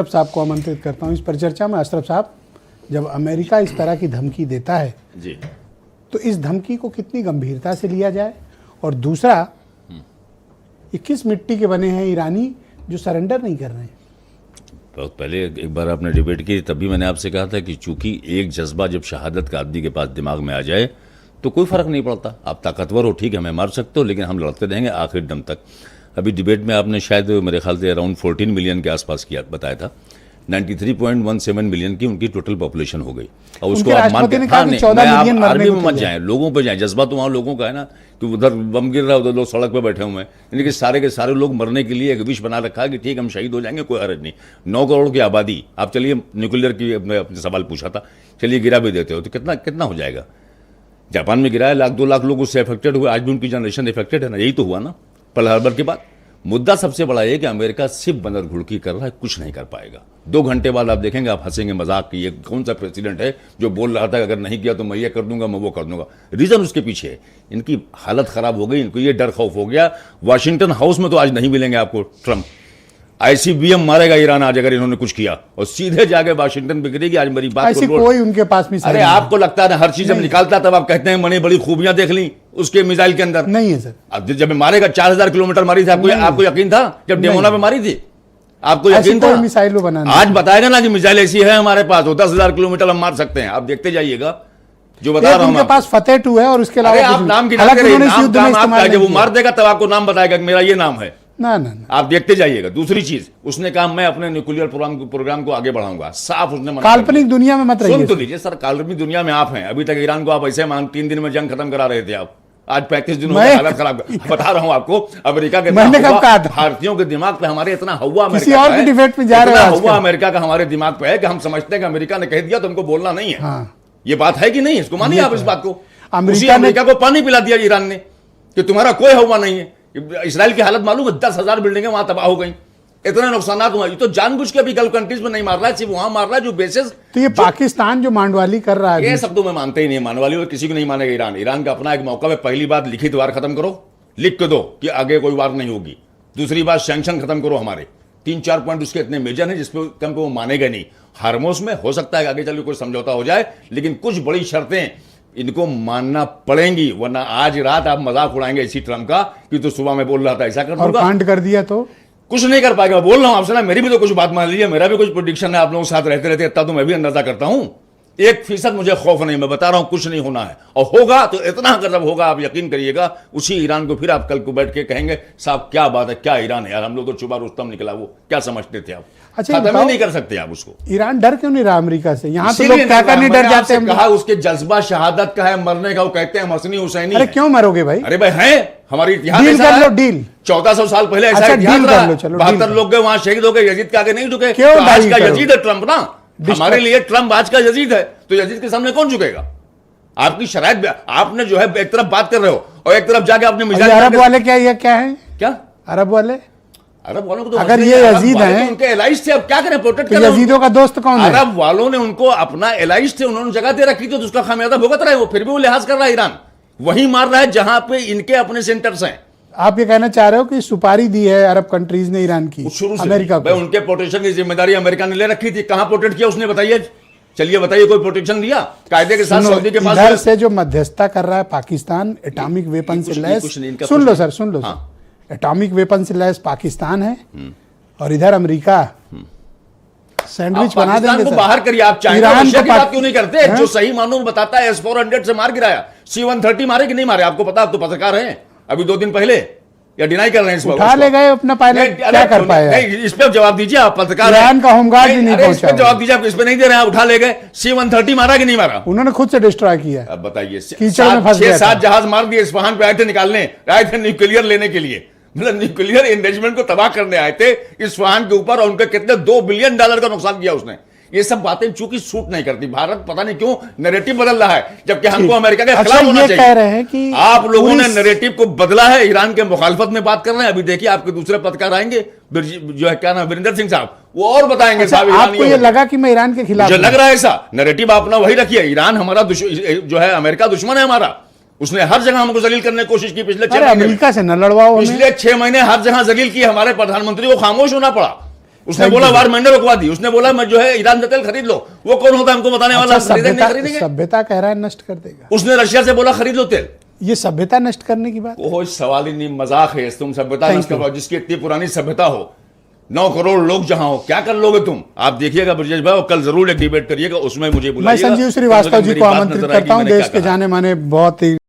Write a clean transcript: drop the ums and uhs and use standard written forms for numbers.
अशरफ साहब को आमंत्रित करता हूं इस परिचर्चा में। अशरफ साहब, जब अमेरिका इस तरह की धमकी देता है जी, तो इस धमकी को कितनी गंभीरता से लिया जाए, और दूसरा, ये किस मिट्टी के बने हैं ईरानी जो सरेंडर नहीं कर रहे हैं? बहुत पहले एक बार आपने डिबेट की, तभी मैंने आपसे कहा था कि चूंकि एक जज्बा जब शहादत का आदमी के पास दिमाग में आ जाए तो कोई फर्क नहीं पड़ता। आप ताकतवर हो, ठीक है, हमें मार सकते हो, लेकिन हम लड़ते रहेंगे आखिर दम तक। अभी डिबेट में आपने शायद मेरे ख्याल से अराउंड 14 मिलियन के आसपास किया बताया था। 93.17 मिलियन की उनकी टोटल पॉपुलेशन हो गई। और उसको आप मान के आर्मी में मत जाएं, लोगों पे जाएं। जज्बा तो वहाँ लोगों का है ना कि उधर बम गिर रहा है, उधर लोग सड़क पे बैठे हुए हैं, यानी कि सारे के सारे लोग मरने के लिए एक विश बना रखा है कि ठीक हम शहीद हो जाएंगे, कोई हर्ज नहीं। 9 करोड़ की आबादी, आप चलिए न्यूक्लियर की अपने सवाल पूछा था, चलिए गिरा भी देते हो तो कितना हो जाएगा। जापान में गिरा है, 1-2 लाख लोग उससे अफेक्टेड हुए, आज भी उनकी जनरेशन अफेक्टेड है ना, यही तो हुआ ना पर्ल हार्बर के बाद। मुद्दा सबसे बड़ा ये कि अमेरिका सिर्फ बंदर घुड़की कर रहा है, कुछ नहीं कर पाएगा। 2 घंटे बाद आप देखेंगे, आप हंसेंगे मजाक की, ये कौन सा प्रेसिडेंट है जो बोल रहा था कि अगर नहीं किया तो मैं ये कर दूंगा, मैं वो कर दूंगा। रीजन उसके पीछे है, इनकी हालत खराब हो गई, इनको ये डर खौफ हो गया। वाशिंगटन हाउस में तो आज नहीं मिलेंगे आपको ट्रंप। ICBM मारेगा ईरान आज अगर इन्होंने कुछ किया, और सीधे जाके वाशिंगटन पे गिरेगी। आज मेरी बात को कोई उनके पास मिसाइल, अरे आपको लगता है हर चीज जब निकालता तब आप कहते हैं मैंने बड़ी खूबियां देख ली उसके मिसाइल के अंदर। नहीं है सर, अब जब मारेगा 4000 किलोमीटर मारी थी, आपको यकीन था जब डेमोना पे मारी थी? आपको यकीन था? मिसाइल बनाना आज बताएगा ना कि मिसाइल ऐसी है हमारे पास, वो 10,000 किलोमीटर हम मार सकते हैं। आप देखते जाइएगा, जो बता रहा हूं उनके पास फतेह 2 है, और उसके अलावा आप नाम गिना के जब वो मार देगा तब आपको नाम बताएगा कि मेरा ये नाम है ना। आप देखते जाइएगा। दूसरी चीज, उसने कहा मैं अपने न्यूक्लियर प्रोग्राम को आगे बढ़ाऊंगा, साफ उसने मना। काल्पनिक दुनिया में मत रहिए। सुन तो लीजिए सर, काल्पनिक दुनिया में आप हैं। अभी तक ईरान को आप ऐसे 3 दिन में जंग खत्म करा रहे थे, आप आज 35 दिन हो गए, हालत खराब। बता रहा हूं आपको, अमेरिका के भारतीयों के दिमाग पे हमारे इतना हुआ अमेरिका का हमारे दिमाग पे है कि हम समझते हैं कि अमेरिका ने कह दिया तो हमको बोलना नहीं है। ये बात है कि नहीं? इसको मानिए आप इस बात को। अमेरिका को पानी पिला दिया ईरान ने कि तुम्हारा कोई हुआ नहीं है। इसराइल की हालत मालूम है, 10,000 बिल्डिंगें वहां तबाह हो गई, इतने नुकसान हुआ। ये तो जानबूझ के भी गल्फ कंट्रीज में नहीं मार रहा है, सिर्फ वहां मार रहा है जो बेसिस। तो ये पाकिस्तान जो मांडवाली कर रहा है, ये सब तो मैं मानते ही नहीं, मांडवाली और किसी को नहीं मानेगा। ईरान का अपना एक मौका है। पहली बात, लिखित वार खत्म करो, लिख के दो कि आगे कोई वार नहीं होगी। दूसरी बात, सैंक्शन खत्म करो। हमारे 3-4 पॉइंट उसके इतने मेजर हैं जिसपे कम को वो मानेगा नहीं। हार्मोस में हो सकता है आगे चल के कोई समझौता हो जाए, लेकिन कुछ बड़ी शर्तें इनको मानना पड़ेंगी, वरना आज रात आप मजाक उड़ाएंगे इसी ट्रम्प का कि तो सुबह में बोल रहा था ऐसा कर दूंगा, और कांड कर दिया तो कुछ नहीं कर पाएगा। बोल रहा हूं आपसे ना, मेरी भी तो कुछ बात मान लीजिए, मेरा भी कुछ प्रेडिक्शन है। आप लोगों के साथ रहते रहते इतना तो मैं भी अंदाजा करता हूं। 1% मुझे खौफ नहीं, मैं बता रहा हूं कुछ नहीं होना है, और होगा तो इतना अगर जब होगा आप यकीन करिएगा, उसी ईरान को फिर आप कल को बैठ के कहेंगे साहब क्या बात है, क्या ईरान है यार, हम लोग तो चुबा रुस्तम निकला, वो क्या समझते थे आप? अच्छा, खत्म ही नहीं कर सकते आप उसको। ईरान डर क्यों नहीं रहा अमेरिका से? यहाँ तो लोग क्या करने डर जाते हैं। कहा उसके जज़्बा शहादत का है, मरने का। वो कहते हैं हसनी हुसैनी। अरे क्यों मरोगे भाई? अरे भाई है, हमारी इतिहास डील कर लो, डील 1400 साल पहले ऐसा इतिहास रहा। 72 लोग गए वहां, शहीद हो गए, यजीद के आगे नहीं झुके। आज का यजीद है ट्रंप ना, हमारे लिए ट्रंप आज का यजीद है, तो यजीद के सामने कौन झुकेगा? आपकी शरायत, आपने जो है एक तरफ बात कर रहे हो और एक तरफ जाके आपने मिसाइल। अरब वाले क्या है? क्या अरब वालों को तो अगर ये यजीद हैं, उनके एलाइज थे, अब क्या करें, प्रोटेक्ट करें। यजीदों का दोस्त कौन है? अरब वालों ने उनको अपना एलाइज थे, उन्होंने जगह दे रखी थी, तो उसका खामियाजा भुगत रहे। वो फिर भी वो लिहाज कर रहा है, ईरान वही मार रहा है जहां पे इनके अपने सेंटर्स हैं। आप ये कहना चाह रहे हो कि सुपारी दी है अरब कंट्रीज ने ईरान की अमेरिका को? उनके प्रोटेक्शन की जिम्मेदारी अमेरिका ने ले रखी थी। कहां प्रोटेक्ट किया उसने, बताइए? चलिए बताइए, कोई प्रोटेक्शन दिया कायदे के साथ? सऊदी के पास इधर से जो मध्यस्थता कर रहा है पाकिस्तान, एटॉमिक वेपन से लैस, सुन लो सर, सुन लो, एटॉमिक वेपन से लैस पाकिस्तान है, और इधर अमेरिका सैंडविच बना देंगे सर। बाहर करिए आप, चाइना रशिया की बात क्यों नहीं करते? जो सही मानूं बताता है, S-400 से मार गिराया, C-130 मारे कि नहीं मारे? आपको पता, आप तो पत्रकार हैं। अभी 2 दिन पहले या डिनाई कर रहे हैं इस बात? उठा ले गए अपना पायलट, क्या कर पाया? इस पे जवाब दीजिए, आप पत्रकार हैं। ईरान का होमगार्ड भी नहीं पहुंचा। इस पे जवाब दीजिए, आप इस पे नहीं दे रहे हैं। उठा ले गए, C-130 मारा कि नहीं मारा? उन्होंने खुद से डिस्ट्रॉय किया। अब बताइए, 6-7 जहाज मार दिए, इस्फहान पे आए थे निकालने, आए थे न्यूक्लियर लेने के लिए, मतलब न्यूक्लियर एंगेजमेंट को तबाह करने आए थे इस्फहान के ऊपर, और उनके कितने $2 बिलियन का नुकसान किया उसने। ये सब बातें चूंकि सूट नहीं करती, भारत पता नहीं क्यों नैरेटिव बदल रहा है, जबकि हमको अमेरिका के खिलाफ होना चाहिए। कह रहे हैं कि आप लोगों ने नैरेटिव को बदला है, ईरान के मुखालफत में बात कर रहे हैं। अभी देखिए आपके दूसरे पत्रकार आएंगे, जो है क्या नाम, वीरेंद्र सिंह साहब, वो और बताएंगे। साहब आपको ये लगा कि मैं ईरान के खिलाफ? जो लग रहा है ऐसा नैरेटिव अपना वही रखिए। ईरान हमारा जो है, अमेरिका दुश्मन है हमारा, उसने हर जगह हमको जलील करने की कोशिश की पिछले 6 महीने। अमेरिका से न लड़वाओ, पिछले 6 महीने हर जगह जलील की, हमारे प्रधानमंत्री को खामोश होना पड़ा। उसने बोला वार मैंने रुकवा दी, उसने बोला मैं जो है ईरान से तेल खरीद लो। वो कौन होता है हमको बताने वाला? अच्छा, खरीदेंगे नहीं खरीदेंगे? सभ्यता कह रहा है नष्ट कर देगा। उसने रशिया से बोला खरीद लो तेल। ये सभ्यता नष्ट करने की बात? कोई सवाल ही नहीं, मजाक है। तुम सभ्यता नष्ट करवाओ जिसकी इतनी पुरानी सभ्यता हो, 9 करोड़ लोग जहां हो, क्या कर लोगे तुम? आप देखिएगा ब्रजेश भाई, कल जरूर एक डिबेट करिएगा, उसमें मुझे बुलाइएगा। मैं संजीव श्रीवास्तव जी को आमंत्रित करता हूं, देश के जाने माने बहुत ही